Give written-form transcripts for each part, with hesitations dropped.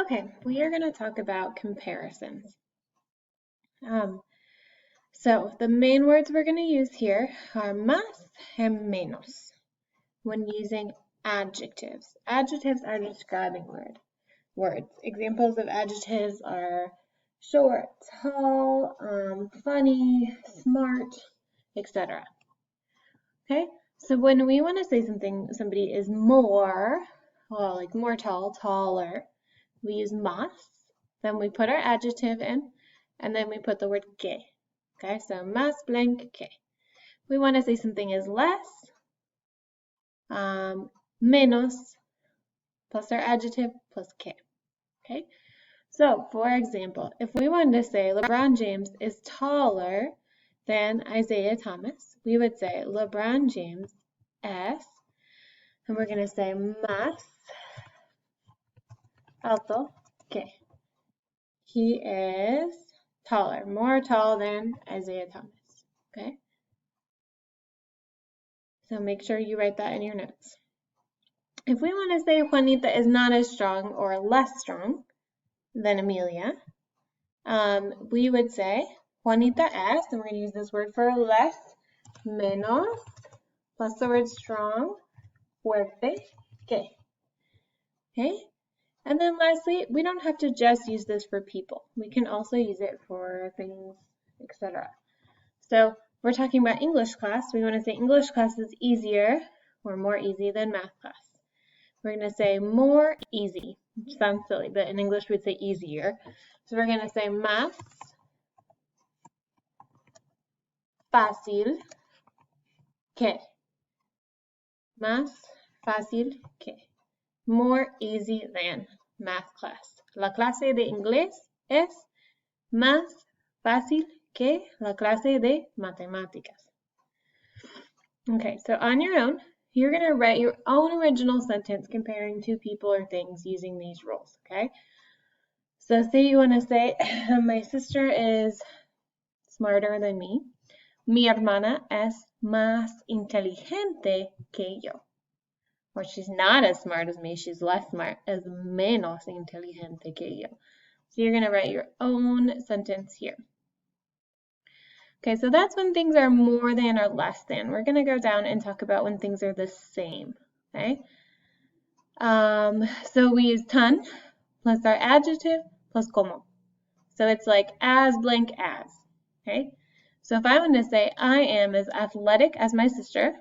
Okay, we are going to talk about comparisons. So the main words we're going to use here are más and menos when using adjectives. Adjectives are describing words. Examples of adjectives are short, tall, funny, smart, etc. Okay, so when we want to say somebody is more, well, like more tall, taller, we use más, then we put our adjective in, and then we put the word que. Okay, so más blank que. We want to say something is less, menos, plus our adjective, plus que. Okay, so for example, if we wanted to say LeBron James is taller than Isaiah Thomas, we would say LeBron James es, and we're going to say más alto que. He is taller, more tall than Isaiah Thomas. Okay? So make sure you write that in your notes. If we want to say Juanita is not as strong or less strong than Amelia, we would say Juanita es, and we're going to use this word for less, menos, plus the word strong, fuerte, que. Okay? And then lastly, we don't have to just use this for people. We can also use it for things, etc. So we're talking about English class. We want to say English class is easier or more easy than math class. We're going to say more easy, which sounds silly, but in English we'd say easier. So we're going to say más fácil que. Más fácil que. More easy than math class. La clase de inglés es más fácil que la clase de matemáticas. Okay, so on your own, you're going to write your own original sentence comparing two people or things using these rules, okay? So say you want to say, my sister is smarter than me. Mi hermana es más inteligente que yo. Or she's not as smart as me, she's less smart, es menos inteligente que yo. So you're going to write your own sentence here. Okay, so that's when things are more than or less than. We're going to go down and talk about when things are the same, okay? So we use tan plus our adjective plus como. So it's like as blank as, okay? So if I want to say I am as athletic as my sister,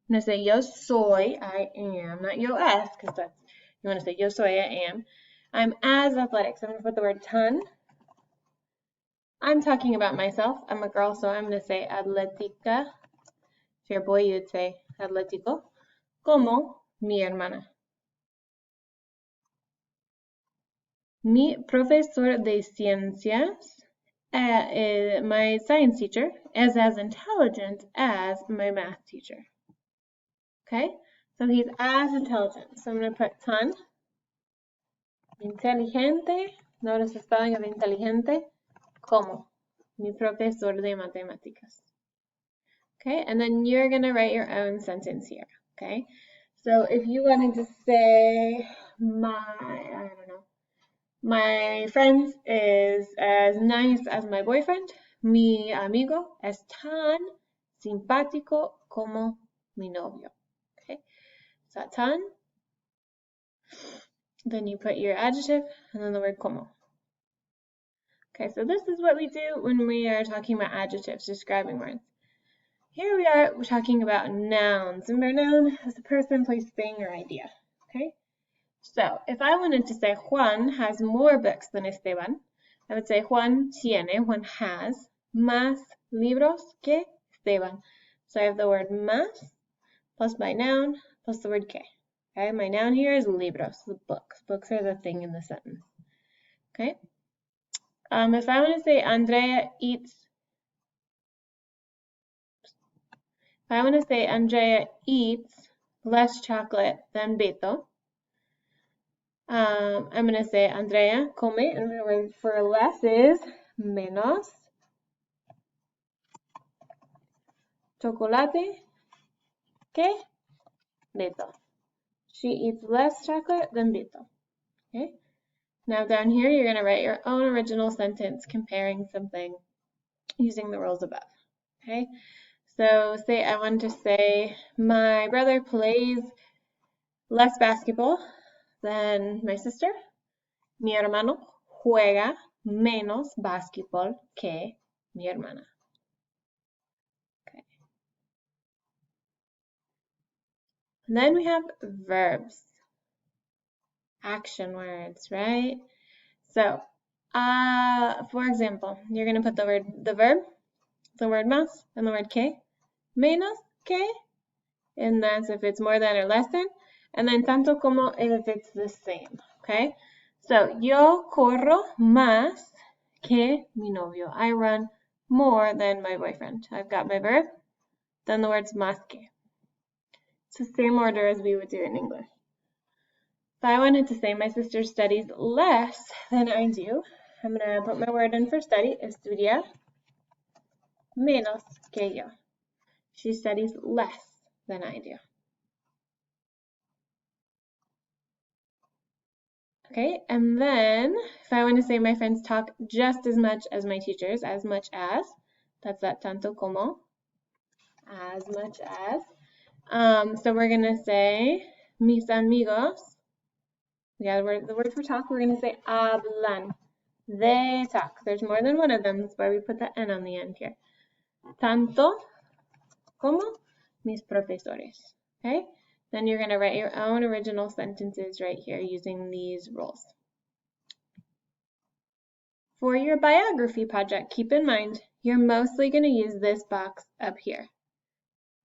I'm going to say yo soy, I am, not yo es, because that's, you want to say yo soy, I am. I'm as athletic, so I'm going to put the word tan. I'm talking about myself. I'm a girl, so I'm going to say atlética. If you're a boy, you'd say atlético. Como mi hermana. Mi profesor de ciencias, my science teacher, is as intelligent as my math teacher. Okay, so he's as intelligent. So I'm going to put tan. Inteligente. Notice the spelling of inteligente. Como mi profesor de matemáticas. Okay, and then you're going to write your own sentence here. Okay, so if you wanted to say my friend is as nice as my boyfriend. Mi amigo es tan simpático como mi novio. Okay, so tan. Then you put your adjective and then the word como. Okay, so this is what we do when we are talking about adjectives, describing words. Here we're talking about nouns. Remember, noun is a person, place, thing, or idea. Okay? So if I wanted to say Juan has more books than Esteban, I would say Juan has más libros que Esteban. So I have the word más plus my noun plus the word que. Okay, my noun here is libros, the books. Books are the thing in the sentence. Okay? If I want to say Andrea eats less chocolate than Beto, I'm going to say Andrea come, and the word for less is menos chocolate que Beto. She eats less chocolate than Beto. Okay? Now down here, you're going to write your own original sentence comparing something using the rules above. Okay, so say I want to say my brother plays less basketball than my sister. Mi hermano juega menos basketball que mi hermana. Okay. And then we have verbs, action words, right? So, for example, you're going to put the verb, the word más, and the word que, menos que, and that's if it's more than or less than, and then tanto como if it's the same, okay? So, yo corro más que mi novio. I run more than my boyfriend. I've got my verb, then the words más que. It's the same order as we would do in English. If I wanted to say my sister studies less than I do, I'm going to put my word in for study, estudia menos que yo. She studies less than I do. Okay, and then if I want to say my friends talk just as much as my teachers, as much as, that's that tanto como, as much as. So we're going to say mis amigos. Yeah, the word for talk, we're going to say hablan. They talk. There's more than one of them. That's why we put the N on the end here. Tanto como mis profesores. Okay? Then you're going to write your own original sentences right here using these rules. For your biography project, keep in mind, you're mostly going to use this box up here.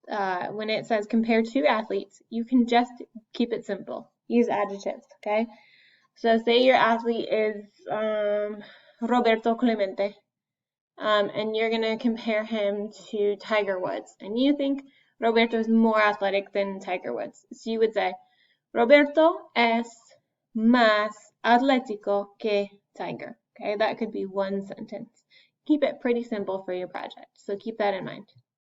When it says compare two athletes, you can just keep it simple. Use adjectives, okay? So say your athlete is Roberto Clemente, and you're going to compare him to Tiger Woods, and you think Roberto is more athletic than Tiger Woods. So you would say, Roberto es más atlético que Tiger. Okay, that could be one sentence. Keep it pretty simple for your project, so keep that in mind.